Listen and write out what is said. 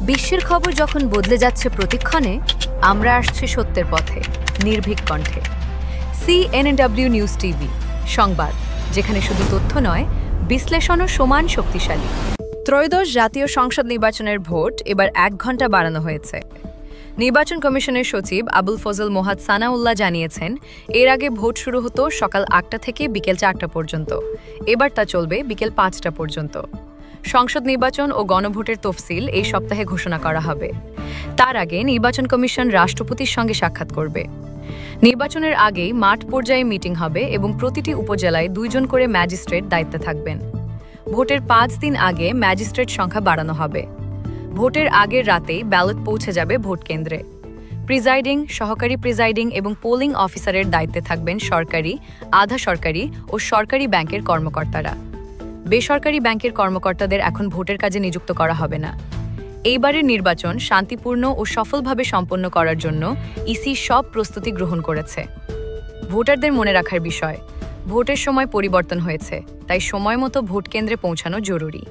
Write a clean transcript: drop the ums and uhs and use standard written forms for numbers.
বিশ্বের খবর যখন বদলে যাচ্ছে প্রতিক্ষণে, আমরা আসছি সত্যের পথে, নির্ভীক কণ্ঠে। CNW নিউজ টিভি সংবাদ, যেখানে শুধু তথ্য নয়, বিশ্লেষণও সমান শক্তিশালী। ত্রয়োদশ জাতীয় সংসদ নির্বাচনের ভোট এবার 1 ঘন্টা বাড়ানো হয়েছে। নির্বাচন কমিশনের সচিব আবুল ফজল মোহাদ সানাউল্লাহ জানিয়েছেন, এর আগে ভোট শুরু হতো সকাল 8টা থেকে বিকেল 4টা পর্যন্ত, এবার তা চলবে বিকেল 5টা পর্যন্ত। সংসদ নির্বাচন ও গণভোটের তফসিল এই সপ্তাহে ঘোষণা করা হবে। তার আগে নির্বাচন কমিশন রাষ্ট্রপতির সঙ্গে সাক্ষাৎ করবে। নির্বাচনের আগেই মাঠ পর্যায়ে মিটিং হবে এবং প্রতিটি উপজেলায় 2 জন করে ম্যাজিস্ট্রেট দায়িত্বে থাকবেন। ভোটের 5 দিন আগে ম্যাজিস্ট্রেট সংখ্যা বাড়ানো হবে। ভোটের আগের রাতেই ব্যালট পৌঁছে যাবে ভোট কেন্দ্রে। প্রিজাইডিং, সহকারী প্রিজাইডিং এবং পোলিং অফিসারের দায়িত্বে থাকবেন সরকারি, আধা সরকারি ও সরকারি ব্যাংকের কর্মকর্তারা। বেসরকারি ব্যাংকের কর্মকর্তাদের এখন ভোটের কাজে নিযুক্ত করা হবে না। এইবারের নির্বাচন শান্তিপূর্ণ ও সফলভাবে সম্পন্ন করার জন্য ইসি সব প্রস্তুতি গ্রহণ করেছে। ভোটারদের মনে রাখার বিষয়, ভোটের সময় পরিবর্তন হয়েছে, তাই সময়মতো ভোট কেন্দ্রে পৌঁছানো জরুরি।